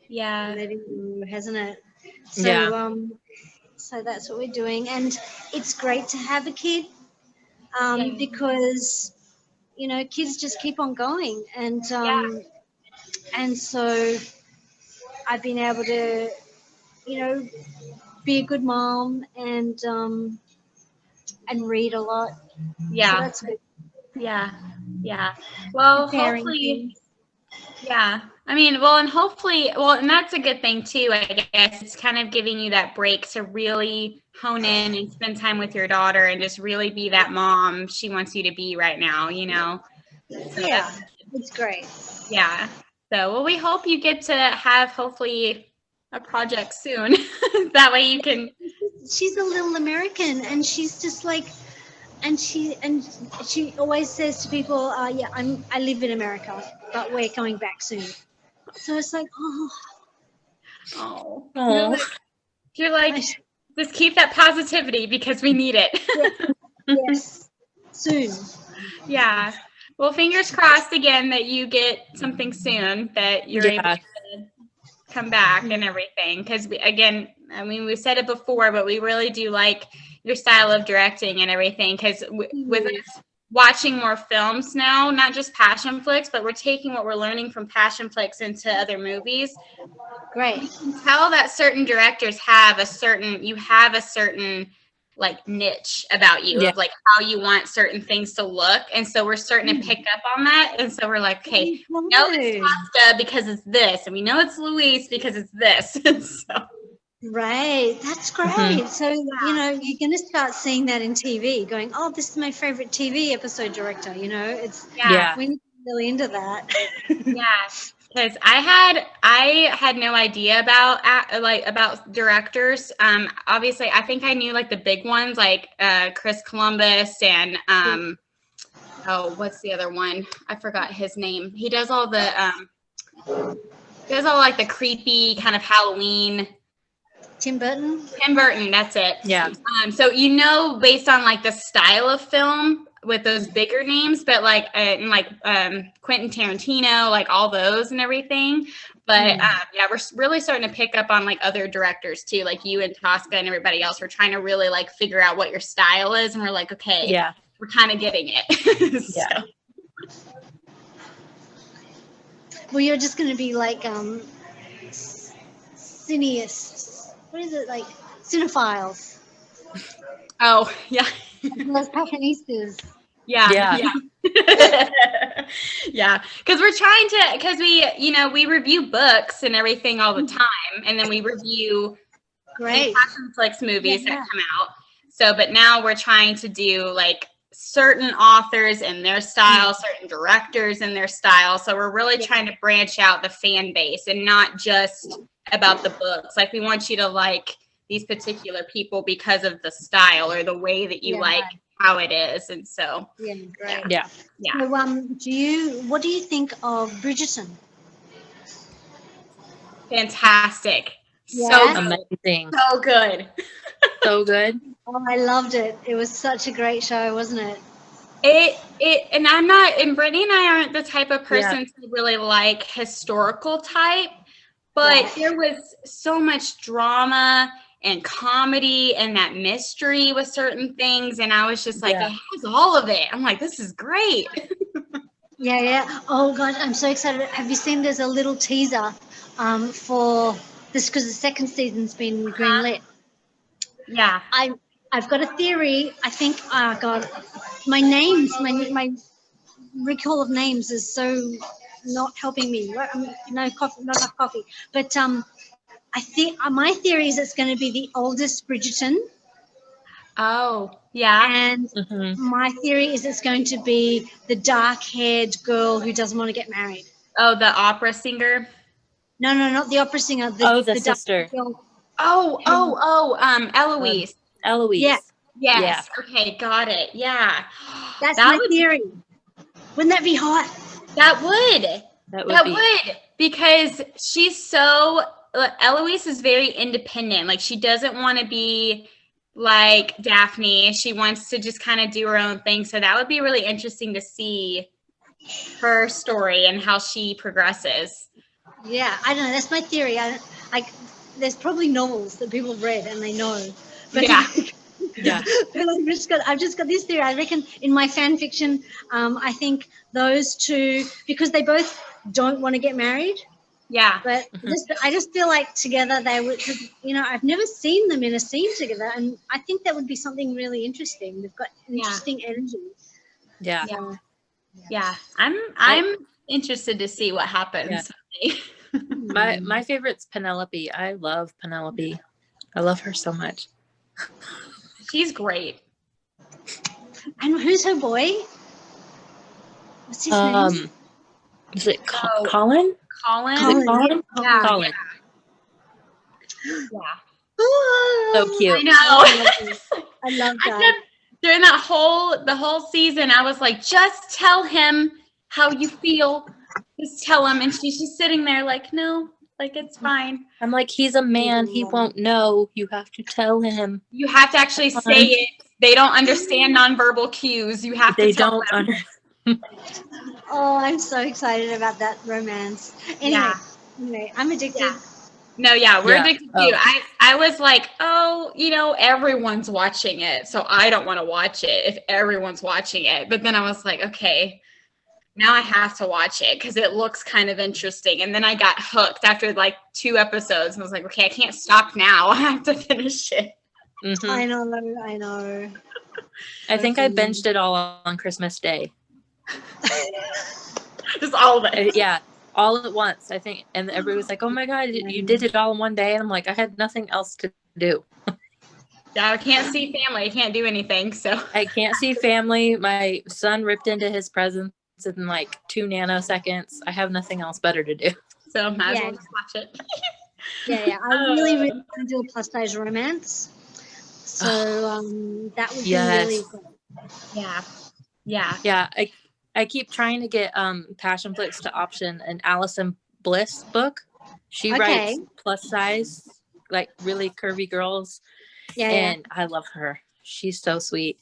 Yeah. Hasn't it? So so that's what we're doing, and it's great to have a kid, Yeah. because kids just keep on going, Yeah. and so I've been able to you know be a good mom, and read a lot. So Yeah. that's good. Yeah. Yeah. Well, Preparing hopefully, things. yeah. I mean, well, and hopefully, well, and that's a good thing too, I guess. It's kind of giving you that break to really hone in and spend time with your daughter and just really be that mom she wants you to be right now, So Yeah, that's, it's great. yeah. So, well, we hope you get to have hopefully a project soon. That way you can, She's a little American, and she's just like, and she always says to people, "Yeah, I live in America, but we're coming back soon." So it's like, oh, oh, Oh, you're like, just keep that positivity because we need it. yes, soon. Yeah. Well, fingers crossed again that you get something soon that you're able yeah. to come back and everything. Because again, I mean, we've said it before, but we really do like your style of directing and everything. Because with us watching more films now, not just passion flicks, but we're taking what we're learning from passion flicks into other movies. Great. You can tell that certain directors have a certain like niche about you of like how you want certain things to look, and so we're starting to pick up on that, and so we're like, okay, we know it's Costa because it's this, and we know it's Louise because it's this. So Right, that's great. So, you're going to start seeing that in TV, going, oh, this is my favorite TV episode director. It's yeah, we need to be really into that. yeah. Because I had no idea about directors. Obviously, I think I knew like the big ones like Chris Columbus and oh, what's the other one? I forgot his name. He does all like the creepy kind of Halloween. Tim Burton? Tim Burton, that's it. Yeah. So based on like the style of film with those bigger names, but like Quentin Tarantino, like all those and everything. But yeah, we're really starting to pick up on like other directors too, like you and Tosca and everybody else. We're trying to really like figure out what your style is, and we're like, okay, we're kind of getting it. Yeah. Well, you're just going to be like cineasts. What is it, like cinephiles? Oh, yeah. Those fashionistas. Yeah. Yeah. Because we review books and everything all the time. And then we review passion flicks movies that come out. So, but now we're trying to do like certain authors and their style, certain directors and their style. So we're really trying to branch out the fan base and not just about the books. Like we want you to like these particular people because of the style or the way that you like how it is. And so great. Yeah. So, what do you think of Bridgerton? Fantastic. Yeah. So amazing. So good. So good. Oh, I loved it. It was such a great show, wasn't it? And and Brittany and I aren't the type of person to really like historical type, but there was so much drama and comedy and that mystery with certain things. And I was just like, it has all of it. I'm like, this is great. Yeah. Oh, God, I'm so excited. Have you seen there's a little teaser for this because the second season's been greenlit? Yeah. I've got a theory. I think, oh, God, my recall of names is so not helping me. No coffee, not enough coffee. But I think my theory is it's going to be the oldest Bridgerton. Oh, yeah. And my theory is it's going to be the dark-haired girl who doesn't want to get married. Oh, the opera singer? No, not the opera singer. The sister. Girl. Eloise. Eloise. Yeah. Yes. Yeah. Okay, got it. Yeah. That's my theory. Wouldn't that be hot? That would. Because Eloise is very independent. Like she doesn't want to be like Daphne. She wants to just kind of do her own thing. So that would be really interesting to see her story and how she progresses. Yeah, I don't know. That's my theory. There's probably novels that people have read and they know. But Yeah. Yeah. but I've just got this theory. I reckon in my fan fiction, I think those two, because they both don't want to get married, Yeah. but I just feel like together they would, 'cause, I've never seen them in a scene together, and I think that would be something really interesting. They've got an interesting energy. Yeah. So, Yeah. I'm interested to see what happens. Yeah. My favorite's Penelope. I love Penelope. I love her so much. She's great. and who's her boy? What's his name? Is it Oh, Colin? Colin. Is it Colin? Yeah. Colin. Yeah. So cute. I know. I love I that. kept during the whole season, I was like, just tell him how you feel. Just tell him. And she's just sitting there like, no, like it's fine. I'm like, he's a man. He won't know. You have to tell him. You have to actually say it. They don't understand nonverbal cues. You have to tell them. Oh, I'm so excited about that romance. Anyway, I'm addicted. Yeah. No, yeah, we're addicted Oh. too. I was like, oh, everyone's watching it, so I don't want to watch it if everyone's watching it. But then I was like, okay, now I have to watch it because it looks kind of interesting. And then I got hooked after like 2 episodes and I was like, okay, I can't stop now. I have to finish it. Mm-hmm. I know. I think I binged it all on Christmas Day. Just all of it. Yeah, all at once, I think. And everybody was like, oh my God, you did it all in one day. And I'm like, I had nothing else to do. Yeah, I can't see family. I can't do anything. So I can't see family. My son ripped into his presents in like 2 nanoseconds. I have nothing else better to do. So might as well just watch it. Yeah. I really want to do a plus size romance. So that would be really good. Yeah. I keep trying to get Passionflix to option an Allison Bliss book. She writes plus size, like really curvy girls. And I love her. She's so sweet.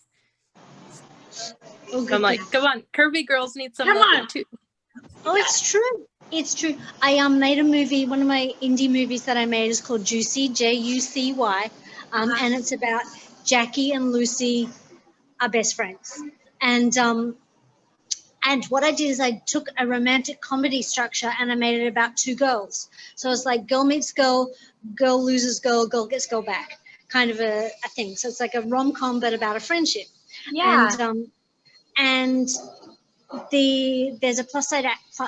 Oh, I'm like, come on, curvy girls need some love too. Oh, it's true. I made a movie. One of my indie movies that I made is called Juicy, Jucy, and it's about Jackie and Lucy are best friends. And what I did is I took a romantic comedy structure and I made it about 2 girls. So it's like girl meets girl, girl loses girl, girl gets girl back, kind of a thing. So it's like a rom-com but about a friendship. Yeah. And there's a plus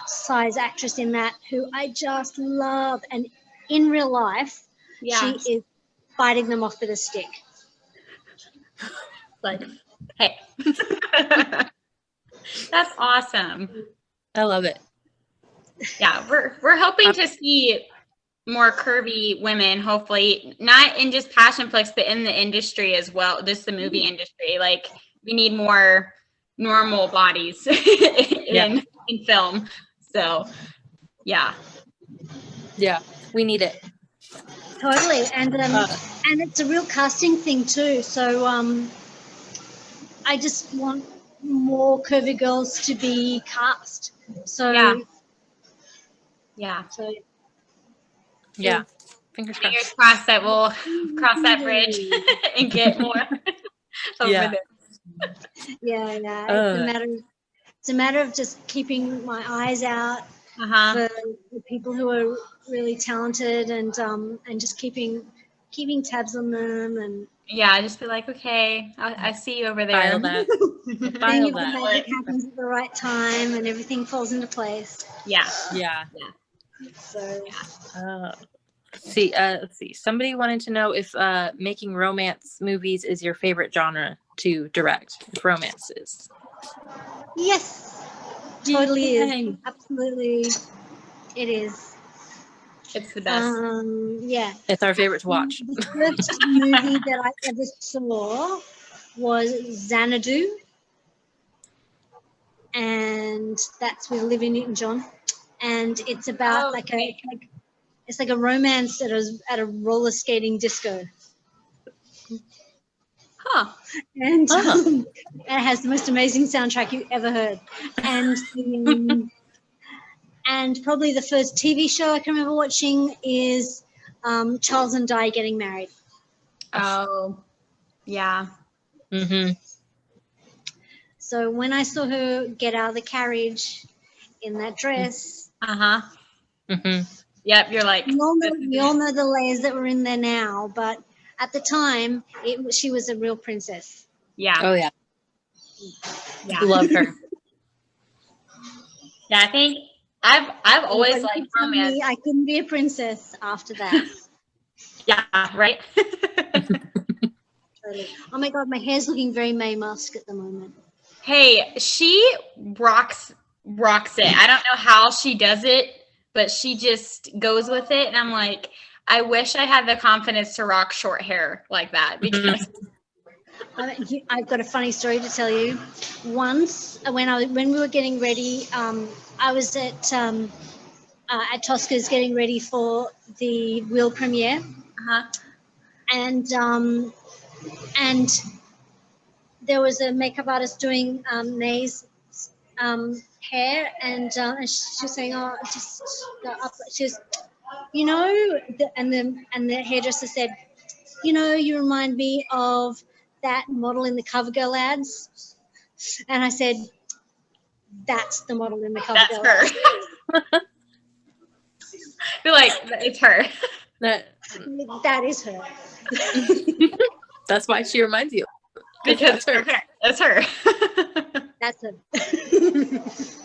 size actress in that who I just love, and in real life she is biting them off with a stick. Like, hey. That's awesome. I love it. Yeah, we're hoping to see more curvy women, hopefully, not in just Passionflix, but in the industry as well, just the movie industry. Like, we need more normal bodies in film. So, yeah. Yeah, we need it. Totally. And it's a real casting thing too. So I just want more curvy girls to be cast. So Fingers crossed that we'll cross that bridge and get more over there. It's a matter of just keeping my eyes out for people who are really talented and just keeping tabs on them and just be like, okay, I see you over there. File that. The magic happens at the right time and everything falls into place. Yeah. So let's see. Somebody wanted to know if making romance movies is your favorite genre to direct. If romance is. Yes, totally is. Absolutely, it is. It's the best. It's our favorite to watch. The first movie that I ever saw was Xanadu, and that's with Olivia Newton-John, and it's about it's like a romance at a roller skating disco. And it has the most amazing soundtrack you ever heard. And And probably the first TV show I can remember watching is Charles and Di Getting Married. Oh, yeah. Mm-hmm. So when I saw her get out of the carriage in that dress, Mm-hmm. Yep, you're like. we all know the layers that were in there now, but at the time, she was a real princess. Yeah. Oh yeah. Yeah. Love her. Yeah, I think I've always Everybody liked could tell romance. me I couldn't be a princess after that. Yeah, right. Totally. Oh my God, my hair's looking very May Musk at the moment. Hey, she rocks it. I don't know how she does it, but she just goes with it. And I'm like, I wish I had the confidence to rock short hair like that because I've got a funny story to tell you. Once, when we were getting ready, I was at Tosca's getting ready for the Will premiere, and there was a makeup artist doing Nay's hair, and she was saying, "Oh, just go up." She was, and the hairdresser said, "You remind me of that model in the CoverGirl ads." And I said, "That's the model in the CoverGirl." that's her. You're like, it's her. That is her. That's why she reminds you. Because that's her. That's her.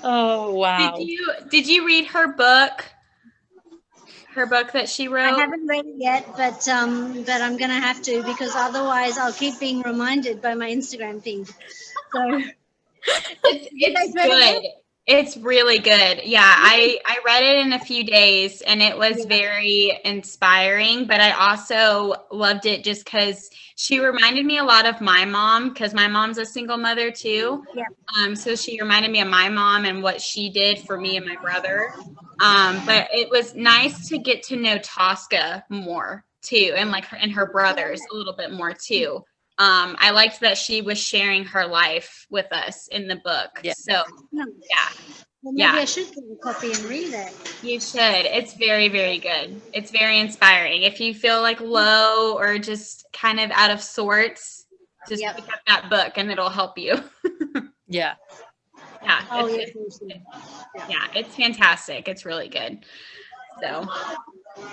Oh wow. Did you read her book? Her book that she wrote? I haven't read it yet, but I'm gonna have to, because otherwise I'll keep being reminded by my Instagram feed. So it's good. It's really good. Yeah, I read it in a few days and it was very inspiring, but I also loved it just because she reminded me a lot of my mom, because my mom's a single mother too. Yeah. So she reminded me of my mom and what she did for me and my brother. But it was nice to get to know Tosca more too, and her brothers a little bit more too. I liked that she was sharing her life with us in the book. Yeah. So, yeah. Well, maybe I should get a copy and read it. You should. It's very, very good. It's very inspiring. If you feel like low or just kind of out of sorts, just pick up that book and it'll help you. Yeah. Yeah. Oh, yeah, it's fantastic. It's really good. So,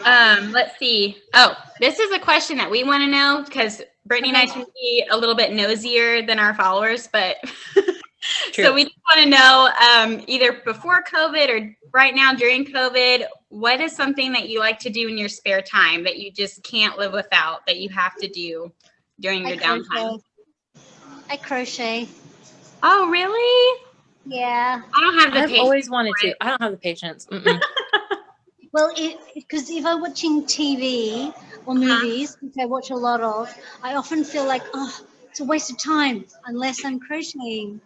let's see. Oh, this is a question that we want to know because Brittany and I tend to be a little bit nosier than our followers, but so we just want to know either before COVID or right now during COVID, what is something that you like to do in your spare time that you just can't live without, that you have to do during your downtime? I crochet. Oh, really? Yeah. I don't have the patience. I've always wanted to. I don't have the patience. Well, because if I'm watching TV or movies, which I watch a lot of, I often feel like, oh, it's a waste of time unless I'm crocheting.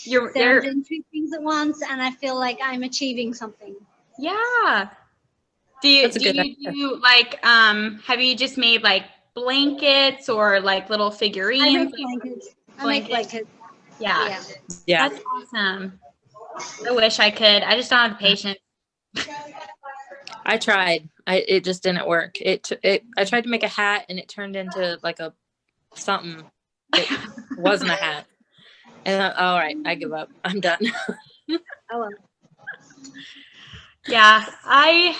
You're doing two things at once, and I feel like I'm achieving something. Yeah. Do you do like have you just made like blankets or like little figurines? I make blankets. I make blankets. Yeah. Yeah. That's awesome. I wish I could. I just don't have the patience. I tried. It just didn't work. I tried to make a hat and it turned into like a something. It wasn't a hat. And all right, I give up. I'm done. Oh well. Yeah, I'm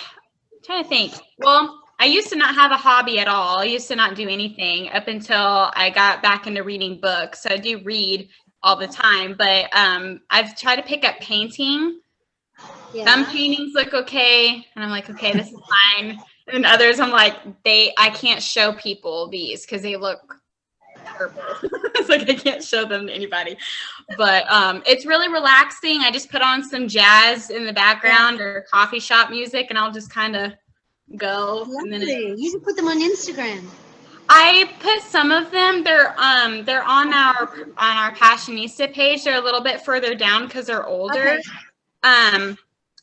trying to think. Well, I used to not have a hobby at all. I used to not do anything up until I got back into reading books. So I do read all the time, but I've tried to pick up painting. Yeah. Some paintings look okay, and I'm like, okay, this is fine. And others, I'm like, I can't show people these because they look terrible. It's like I can't show them to anybody. But it's really relaxing. I just put on some jazz in the background or coffee shop music, and I'll just kind of go. Lovely. And then you should put them on Instagram. I put some of them. They're on our Passionista page. They're a little bit further down because they're older. Okay.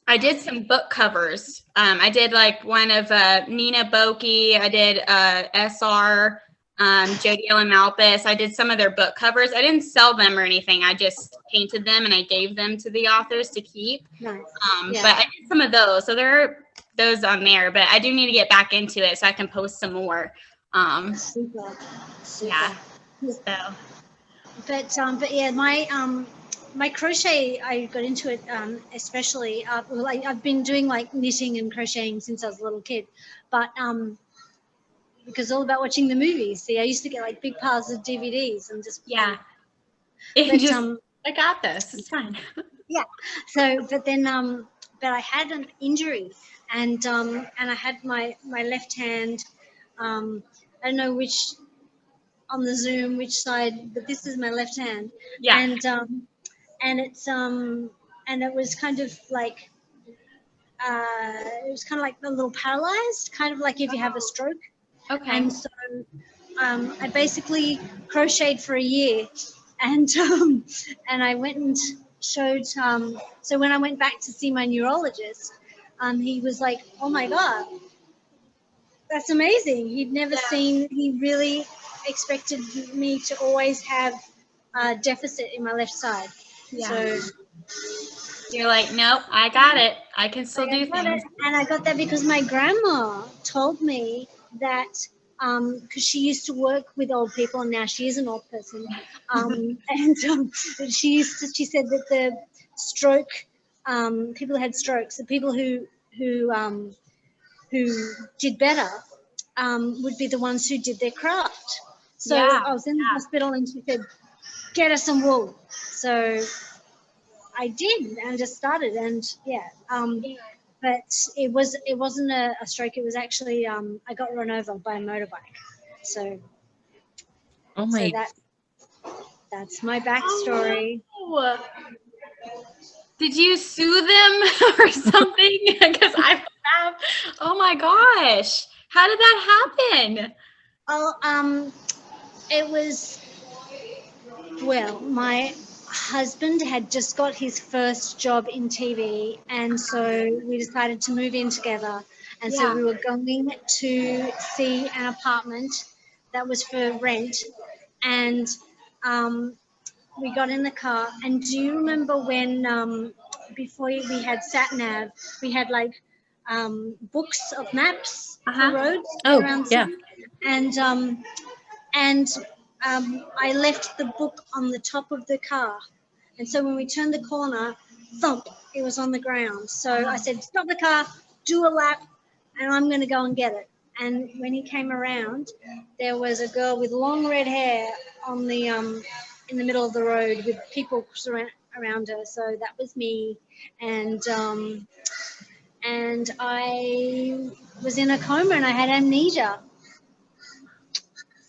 I did some book covers. I did like one of Nina Boki. I did SR Jody Ellen Malpas. I did some of their book covers. I didn't sell them or anything. I just painted them and I gave them to the authors to keep. Nice. But I did some of those. So there are those on there, but I do need to get back into it so I can post some more. Super. Yeah. So. But yeah, my crochet, I got into it especially. I've been doing like knitting and crocheting since I was a little kid, but because all about watching the movies. See, I used to get like big piles of DVDs and just But, I got this. It's fine. Yeah. So, but then but I had an injury, and I had my left hand. I don't know which on the Zoom which side, but this is my left hand. Yeah. And it's and it was kind of like a little paralyzed, kind of like if you have a stroke. Okay. And so I basically crocheted for a year, and I went and showed. So when I went back to see my neurologist, he was like, "Oh my God, that's amazing!" He'd never seen. He really expected me to always have a deficit in my left side. Yeah. So you're like, nope, I got it. I can still do things. And I got that because my grandma told me that, because she used to work with old people and now she is an old person. She said that the stroke, people who had strokes, the people who did better would be the ones who did their craft. So I was in the hospital and she said, get us some wool. So I did and just started, and but it wasn't a stroke. It was actually I got run over by a motorbike. So that's my backstory. Oh. Did you sue them or something? Because I have. Oh my gosh! How did that happen? Oh, it was. Well, my husband had just got his first job in TV, and so we decided to move in together. And so we were going to see an apartment that was for rent, and we got in the car. And do you remember when before we had sat nav, we had like books of maps for roads around the city? And I left the book on the top of the car. And so when we turned the corner, thump, it was on the ground. So I said, stop the car, do a lap, and I'm going to go and get it. And when he came around, there was a girl with long red hair on the in the middle of the road with people around her. So that was me. And I was in a coma and I had amnesia.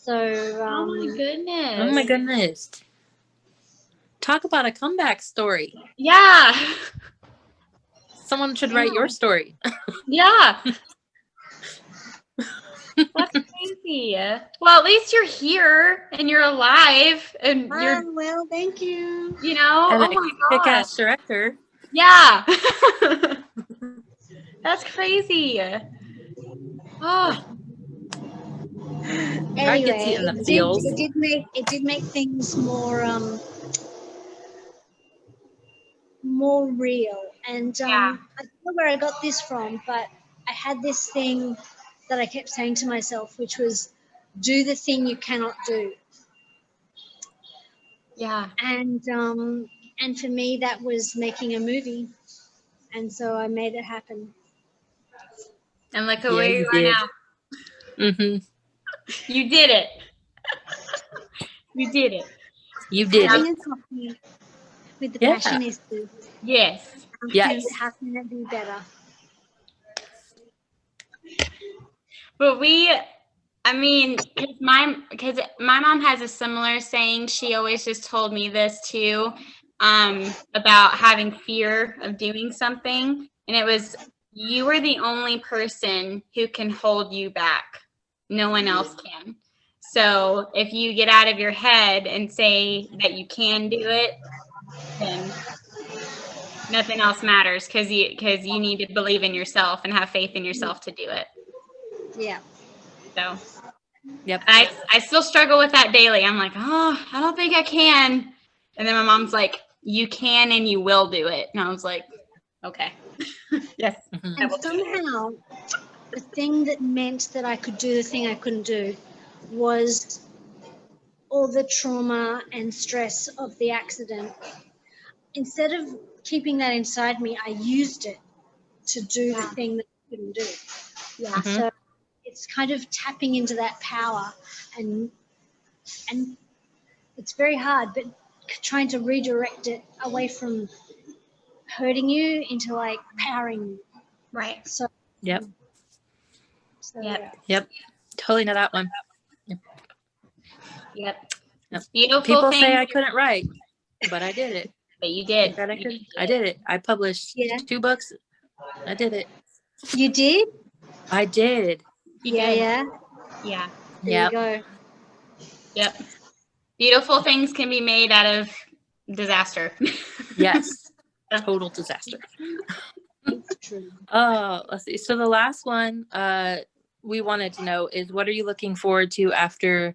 So, oh my goodness. Oh my goodness. Talk about a comeback story. Yeah. Someone should write your story. Yeah. That's crazy. Well, at least you're here and you're alive and you're well, thank you. You know, and oh my god. Kick-ass director. Yeah. That's crazy. Oh. Anyway, it did make things more real. And I don't know where I got this from, but I had this thing that I kept saying to myself, which was, do the thing you cannot do. Yeah. And for me, that was making a movie. And so I made it happen. And look at where you are now. Mm-hmm. You did it. You did it. You did it. With the Passionistas. Yes. Yes. How can it be better? But because my mom has a similar saying. She always just told me this too, about having fear of doing something. And it was, you are the only person who can hold you back. No one else can. So if you get out of your head and say that you can do it, then nothing else matters, because you need to believe in yourself and have faith in yourself to do it. Yeah. So Yep. I still struggle with that daily. I'm like, oh, I don't think I can. And then my mom's like, you can and you will do it. And I was like, okay. Yes. Mm-hmm. And somehow the thing that meant that I could do the thing I couldn't do was all the trauma and stress of the accident. Instead of keeping that inside me, I used it to do the thing that I couldn't do. Yeah. Mm-hmm. So it's kind of tapping into that power, and it's very hard, but trying to redirect it away from hurting you into like powering you. Right. So Yep. So, Yep. Totally know that one. Yep. Beautiful. People say I couldn't write, but I did it. But you did. I did it. I published 2 books. I did it. You did? I did. Yeah. There Yep. you go. Yep. Beautiful things can be made out of disaster. Yes. Total disaster. It's true. Oh, let's see. So the last one we wanted to know is, what are you looking forward to after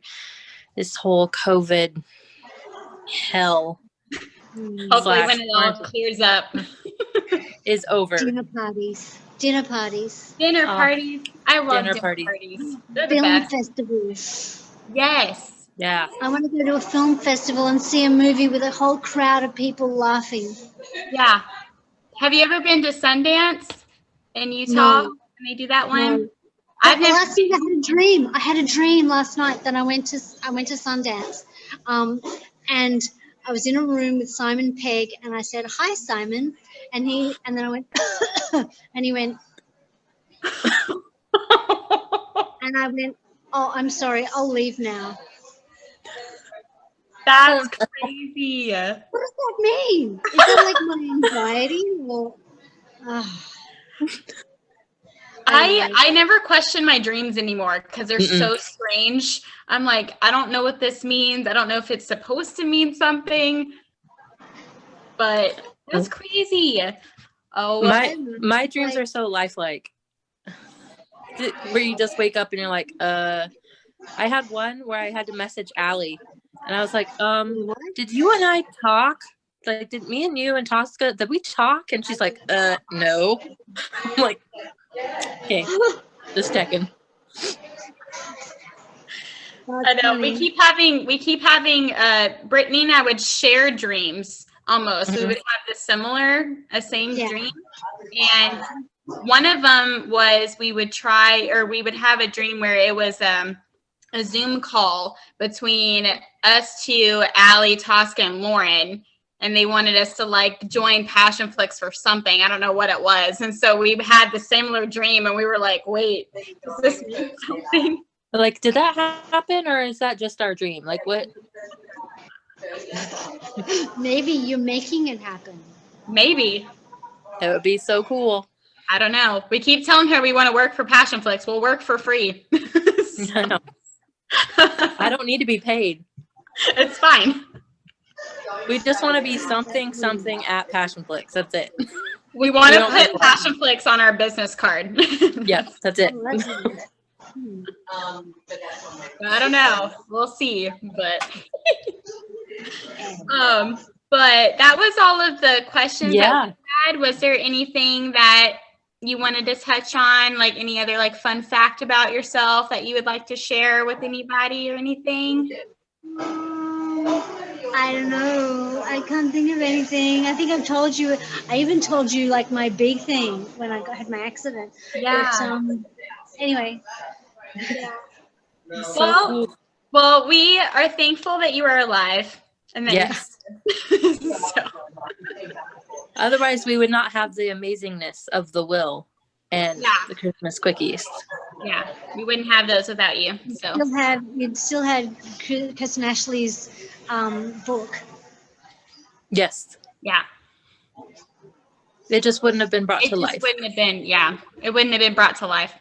this whole COVID hell? Hopefully when it all clears up. Is over. Dinner parties. Dinner parties. I love dinner parties. Film festivals. Yes. Yeah. I want to go to a film festival and see a movie with a whole crowd of people laughing. Yeah. Have you ever been to Sundance in Utah? No. When they do that one? No. I've never. Last week I had a dream. I had a dream last night that I went to Sundance, and I was in a room with Simon Pegg, and I said, "Hi, Simon," and then I went, and he went, and I went, "Oh, I'm sorry. I'll leave now." That's crazy. What does that mean? Is that like my anxiety? Or, I never question my dreams anymore because they're so strange. I'm like, I don't know what this means. I don't know if it's supposed to mean something, but that's crazy. Oh, my dreams are so lifelike. Where you just wake up and you're like, I had one where I had to message Allie, and I was like, did you and I talk? Like, did me and you and Tosca, did we talk? And she's like, no. I'm like, okay, just checking. I know. We keep having Brittany and I would share dreams almost. We would have the same dream. And one of them was we would have a dream where it was a Zoom call between us two, Allie, Tosca, and Lauren. And they wanted us to like join Passionflix for something. I don't know what it was. And so we had the similar dream and we were like, wait, does this mean something? Like, did that happen or is that just our dream? Like what? Maybe you're making it happen. Maybe. It would be so cool. I don't know. We keep telling her we want to work for Passionflix. We'll work for free. I know. I don't need to be paid. It's fine. We just want to be something at Passionflix. That's it. We want to put Passionflix on our business card. Yep, that's it. I don't know. We'll see. But but that was all of the questions that we had. Was there anything that you wanted to touch on, like any other like fun fact about yourself that you would like to share with anybody or anything? I don't know. I can't think of anything. I think I've told you. I even told you like my big thing when I had my accident. Yeah. But, anyway. Yeah. Well, we are thankful that you are alive. And that so. Otherwise, we would not have the amazingness of the will and the Christmas quickies. Yeah, we wouldn't have those without you. So you'd still had Kirsten Ashley's book. Yes. Yeah. It just wouldn't have been brought to life. It wouldn't have been. Yeah, it wouldn't have been brought to life.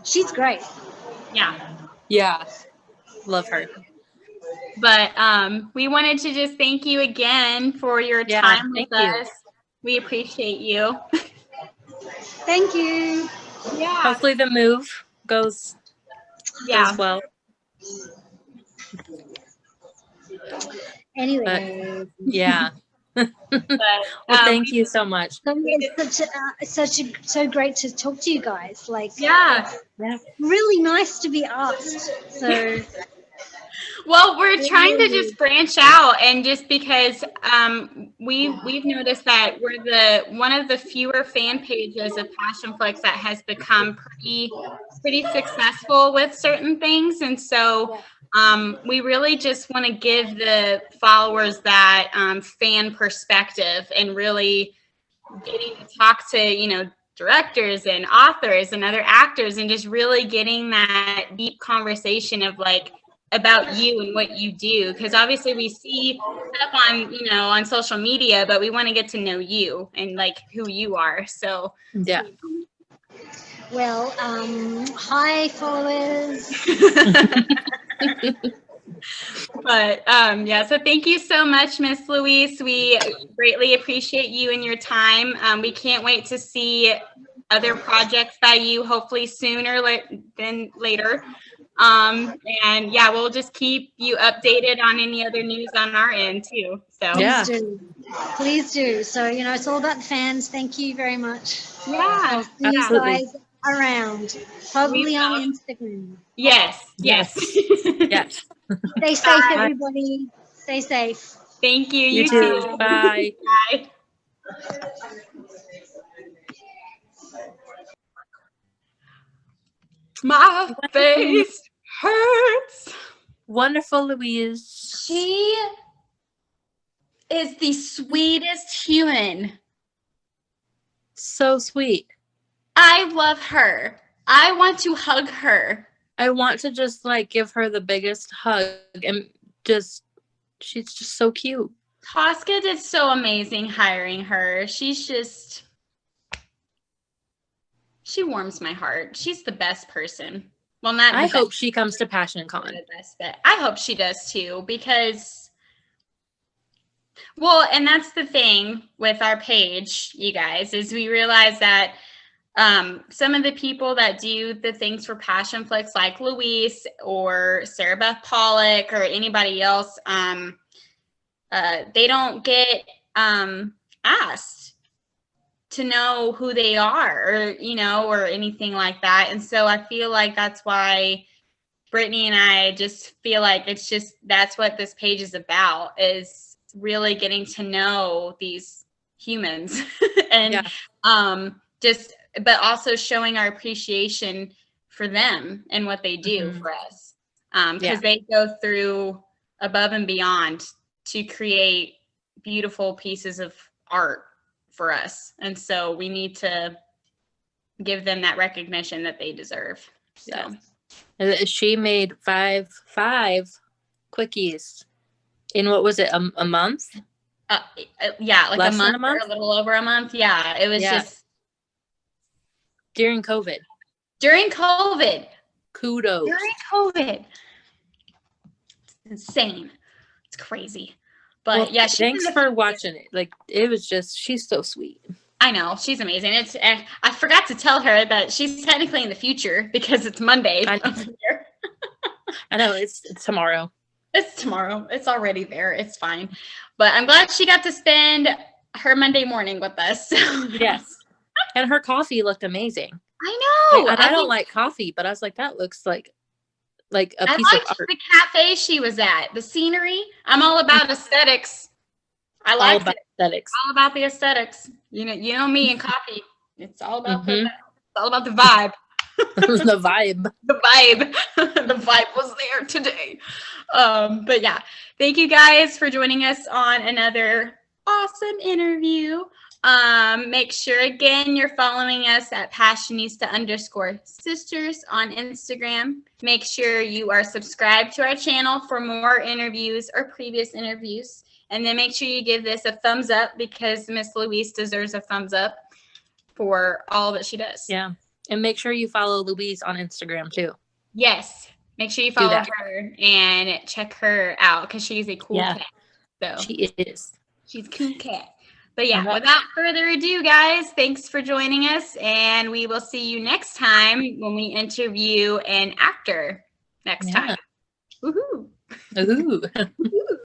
She's great. Yeah. Yeah. Love her. But we wanted to just thank you again for your time with us. We appreciate you. Thank you. Yeah. Hopefully the move goes Yeah. as well. Anyway. Yeah. But, Well, thank you so much. It's so great to talk to you guys. Like, yeah. really nice to be asked. So, Well, we're trying to just branch out, and just because we've noticed that we're the one of the fewer fan pages of Passionflix that has become pretty successful with certain things, and so we really just want to give the followers that fan perspective, and really getting to talk to directors and authors and other actors, and just really getting that deep conversation of like about you and what you do, because obviously we see stuff on social media, but we want to get to know you and like who you are. So yeah. Well, hi followers. But so thank you so much, Miss Louise. We greatly appreciate you and your time. We can't wait to see other projects by you, hopefully sooner than later. And yeah, we'll just keep you updated on any other news on our end too. So yeah, please do. So it's all about the fans. Thank you very much. Yeah, I'll see you guys around, probably on Instagram. Yes. yes. Stay safe, everybody. Stay safe. Thank you. You too. Bye. Bye. My face hurts. Wonderful Louise. She is the sweetest human. So sweet. I love her. I want to hug her. I want to just like give her the biggest hug, and she's just so cute. Tosca did so amazing hiring her. She warms my heart. She's the best person. Well, not I hope she comes to PassionCon. I hope she does too, because, well, and that's the thing with our page, you guys, is we realize that some of the people that do the things for Passionflix, like Louise or Sarah Beth Pollock or anybody else, they don't get asked to know who they are, or anything like that. And so I feel like that's why Brittany and I just feel like that's what this page is about, is really getting to know these humans and but also showing our appreciation for them and what they do for us. Because they go through above and beyond to create beautiful pieces of art for us. And so we need to give them that recognition that they deserve. So she made five quickies in, what was it, a month? Yeah, like less a month, than a month, or a little over a month. Yeah, it was just during COVID. During Kudos. COVID. It's insane. It's crazy. But yeah, thanks for watching it. Like, it was just, she's so sweet. I know, she's amazing. I forgot to tell her that she's technically in the future because it's Monday. I know, it's tomorrow. It's tomorrow. It's already there. It's fine. But I'm glad she got to spend her Monday morning with us. Yes. And her coffee looked amazing. I know. I don't like coffee, but I was like, that looks like a piece of art. The cafe she was at, the scenery. I'm all about aesthetics. I like aesthetics. All about the aesthetics. You know me and coffee. It's all about it's all about the vibe. The vibe. The vibe. The vibe was there today. But yeah, thank you guys for joining us on another awesome interview. Make sure again you're following us at Passionista_sisters on Instagram. Make sure you are subscribed to our channel for more interviews or previous interviews. And then make sure you give this a thumbs up, because Miss Louise deserves a thumbs up for all that she does. Yeah. And make sure you follow Louise on Instagram too. Yes. Make sure you follow her and check her out, because she's a cool cat. So she is. She's a cool cat. But yeah, without further ado, guys, thanks for joining us. And we will see you next time when we interview an actor. next time. Woohoo! Ooh.